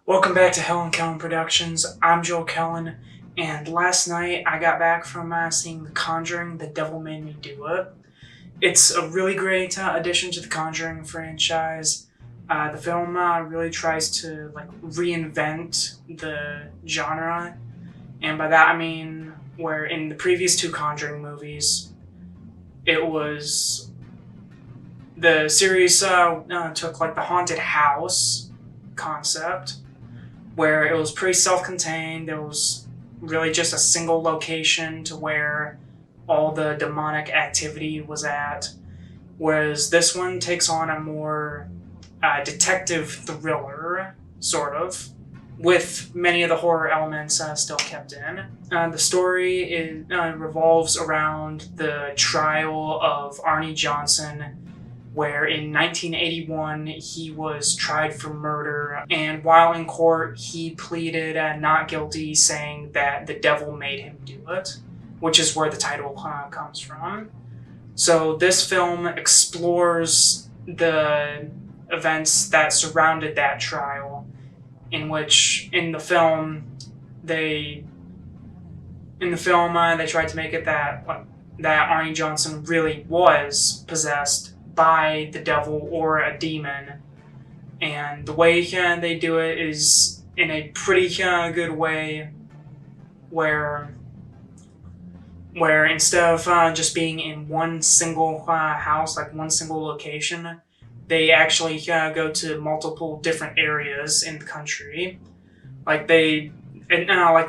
Welcome back to Helen Kellen Productions. I'm Joel Kellen, and last night I got back from seeing The Conjuring, The Devil Made Me Do It. It's a really great addition to the Conjuring franchise. The film really tries to reinvent the genre, and by that I mean where in the previous two Conjuring movies, it was the series took the haunted house concept, where it was pretty self-contained. There was really just a single location to where all the demonic activity was at, whereas this one takes on a more detective thriller, sort of, with many of the horror elements still kept in. The story revolves around the trial of Arnie Johnson, where in 1981 he was tried for murder, and while in court he pleaded not guilty, saying that the devil made him do it, which is where the title comes from. So this film explores the events that surrounded that trial, in which in the film they tried to make it that Arnie Johnson really was possessed by the devil or a demon, and the way they do it is in a pretty good way, where instead of just being in one single house, like one single location, they actually go to multiple different areas in the country. The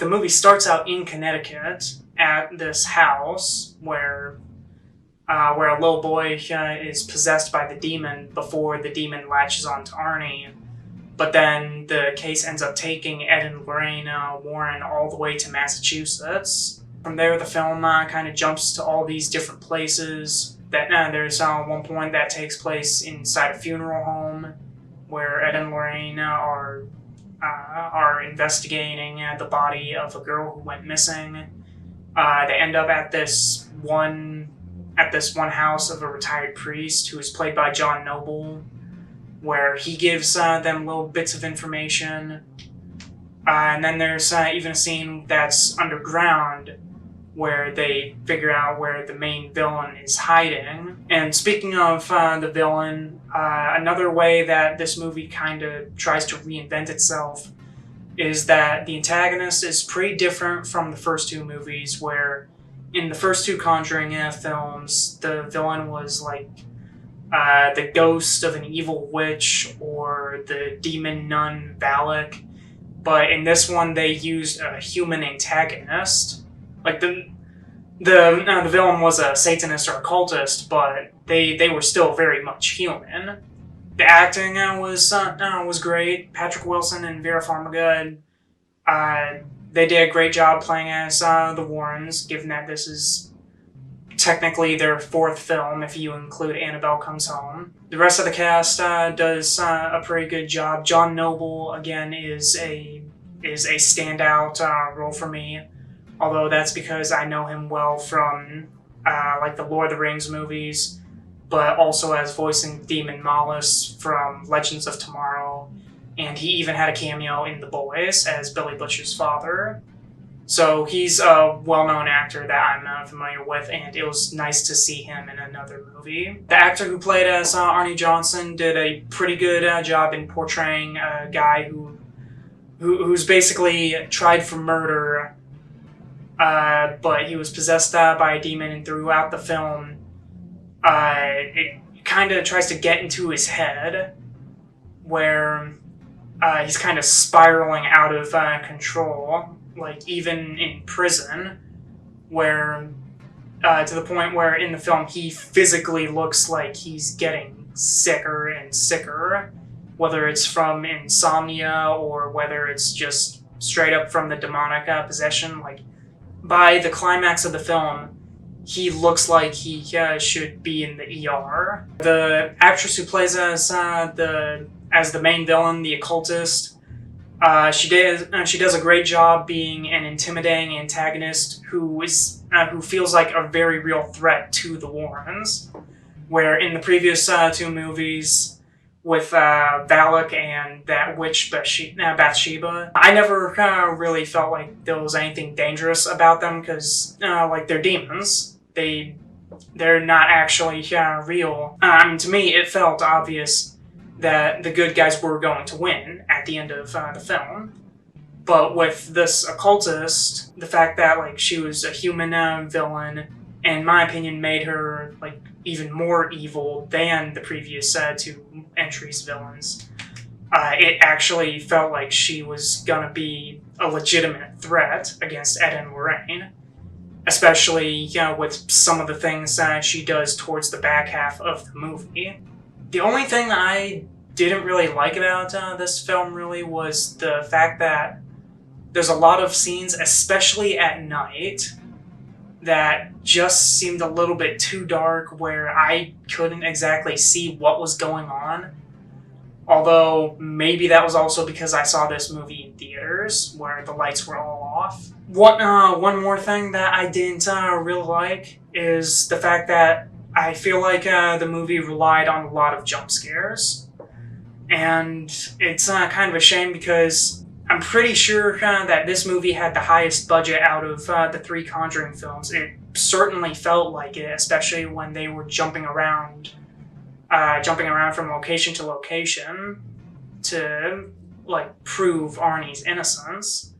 movie starts out in Connecticut at this house where a little boy is possessed by the demon before the demon latches onto Arnie. But then the case ends up taking Ed and Lorraine Warren all the way to Massachusetts. From there, the film kind of jumps to all these different places. There's one point that takes place inside a funeral home, where Ed and Lorraine are investigating the body of a girl who went missing. They end up at this one house of a retired priest who is played by John Noble, where he gives them little bits of information. And then there's even a scene that's underground where they figure out where the main villain is hiding. And speaking of the villain, another way that this movie kind of tries to reinvent itself is that the antagonist is pretty different from the first two movies, where in the first two Conjuring films, the villain was the ghost of an evil witch or the demon nun Valak. But in this one, they used a human antagonist. The villain was a Satanist or occultist, but they were still very much human. The acting was great. Patrick Wilson and Vera Farmiga, they did a great job playing as the Warrens, given that this is technically their fourth film, if you include Annabelle Comes Home. The rest of the cast does a pretty good job. John Noble, again, is a standout role for me, although that's because I know him well from the Lord of the Rings movies, but also as voicing Demon Mollis from Legends of Tomorrow, and he even had a cameo in The Boys as Billy Butcher's father. So he's a well-known actor that I'm familiar with, and it was nice to see him in another movie. The actor who played as Arnie Johnson did a pretty good job in portraying a guy who's basically tried for murder, but he was possessed by a demon, and throughout the film, it kind of tries to get into his head, where he's kind of spiraling out of control, even in prison, where to the point where in the film he physically looks like he's getting sicker and sicker, whether it's from insomnia or whether it's just straight up from the demonic possession. By the climax of the film, he looks like he should be in the ER. The actress who plays as the main villain, the occultist, she does a great job being an intimidating antagonist who feels like a very real threat to the Warrens. Where in the previous two movies, with Valak and that witch Bathsheba. I never really felt like there was anything dangerous about them because, like, they're demons. They're not actually real. To me, it felt obvious that the good guys were going to win at the end of the film. But with this occultist, the fact that like she was a human villain, in my opinion, made her like even more evil than the previous two entries villains. It actually felt like she was gonna be a legitimate threat against Ed and Lorraine, especially with some of the things she does towards the back half of the movie. The only thing I didn't really like about this film really was the fact that there's a lot of scenes, especially at night, that just seemed a little bit too dark where I couldn't exactly see what was going on. Although maybe that was also because I saw this movie in theaters where the lights were all off. One more thing that I didn't really like is the fact that I feel like the movie relied on a lot of jump scares. And it's kind of a shame because I'm pretty sure that this movie had the highest budget out of the three Conjuring films. It certainly felt like it, especially when they were jumping around from location to location to like prove Arnie's innocence.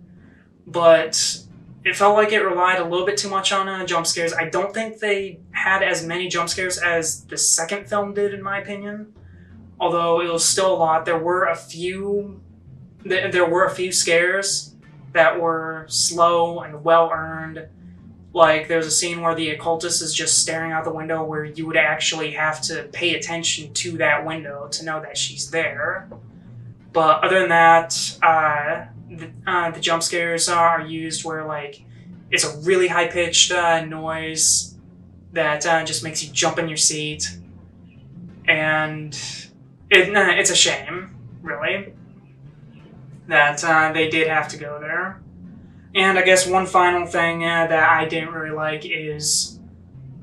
But it felt like it relied a little bit too much on jump scares. I don't think they had as many jump scares as the second film did, in my opinion. Although it was still a lot. There were a few scares that were slow and well earned. Like, there's a scene where the occultist is just staring out the window where you would actually have to pay attention to that window to know that she's there. But other than that, the jump scares are used where, like, it's a really high-pitched noise that just makes you jump in your seat. And it's a shame, really, that they did have to go there. And I guess one final thing that I didn't really like is,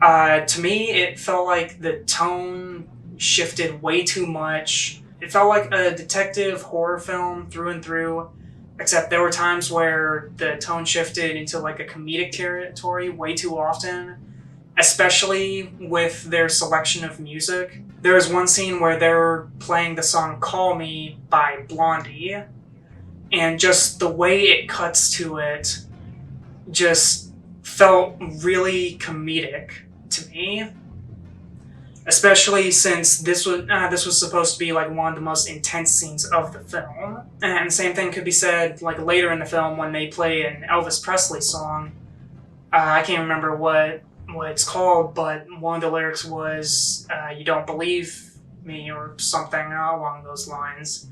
to me, it felt like the tone shifted way too much. It felt like a detective horror film through and through, except there were times where the tone shifted into like a comedic territory way too often, especially with their selection of music. There was one scene where they're playing the song Call Me by Blondie, and just the way it cuts to it just felt really comedic to me. Especially since this was supposed to be like one of the most intense scenes of the film. And the same thing could be said like later in the film when they play an Elvis Presley song. I can't remember what it's called, but one of the lyrics was, "You don't believe me," or something along those lines.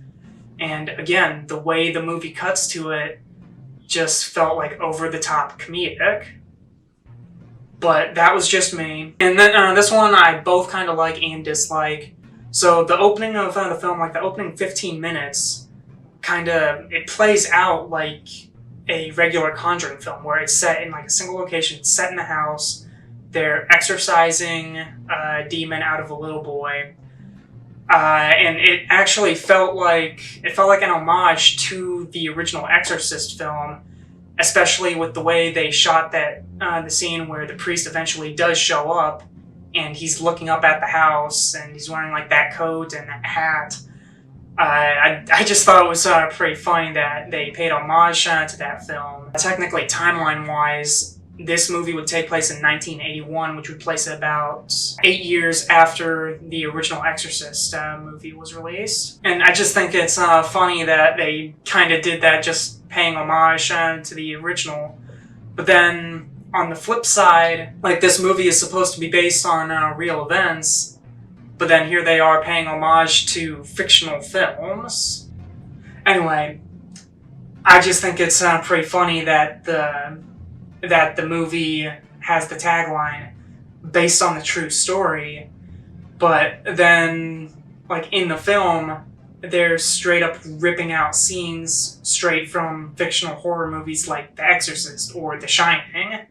And again, the way the movie cuts to it just felt like over-the-top comedic. But that was just me. And then this one I both kind of like and dislike. So the opening of the film, like the opening 15 minutes, it plays out like a regular Conjuring film where it's set in like a single location, it's set in the house, they're exorcising a demon out of a little boy. And it actually felt like an homage to the original Exorcist film, especially with the way they shot the scene where the priest eventually does show up, and he's looking up at the house, and he's wearing like that coat and that hat. I just thought it was pretty funny that they paid homage to that film. Technically, timeline-wise, this movie would take place in 1981, which would place it about 8 years after the original Exorcist movie was released. And I just think it's funny that they kind of did that, just paying homage to the original. But then, on the flip side, like this movie is supposed to be based on real events, but then here they are paying homage to fictional films. Anyway, I just think it's pretty funny that the movie has the tagline based on the true story, but then, like in the film, they're straight up ripping out scenes straight from fictional horror movies like The Exorcist or The Shining.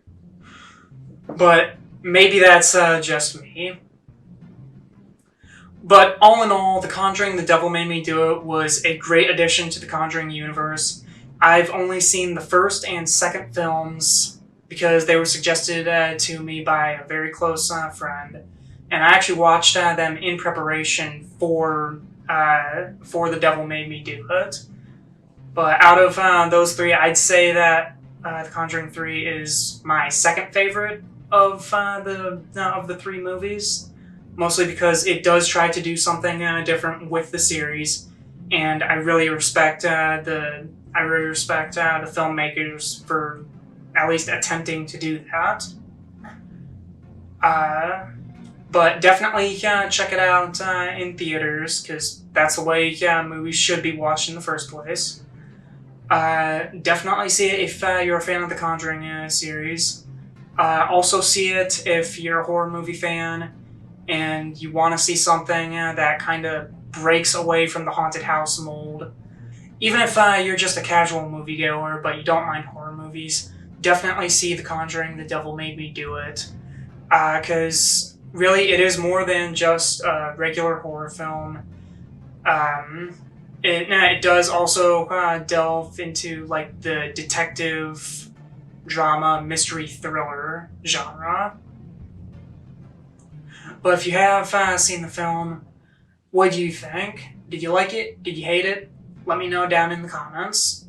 But maybe that's just me. But all in all, The Conjuring, The Devil Made Me Do It was a great addition to the Conjuring universe. I've only seen the first and second films because they were suggested to me by a very close friend, and I actually watched them in preparation for The Devil Made Me Do It. But out of those three, I'd say that The Conjuring 3 is my second favorite of the three movies, mostly because it does try to do something different with the series, and I really respect the filmmakers for at least attempting to do that. Uh, but definitely check it out in theaters because that's the way movies should be watched in the first place. Definitely see it if you're a fan of the Conjuring series. Also see it if you're a horror movie fan and you want to see something that kind of breaks away from the haunted house mold. Even if you're just a casual moviegoer but you don't mind horror movies, definitely see The Conjuring, The Devil Made Me Do It. Because really, it is more than just a regular horror film. It does also delve into like the detective drama mystery thriller genre. But if you have seen the film, what do you think? Did you like it? Did you hate it? Let me know down in the comments.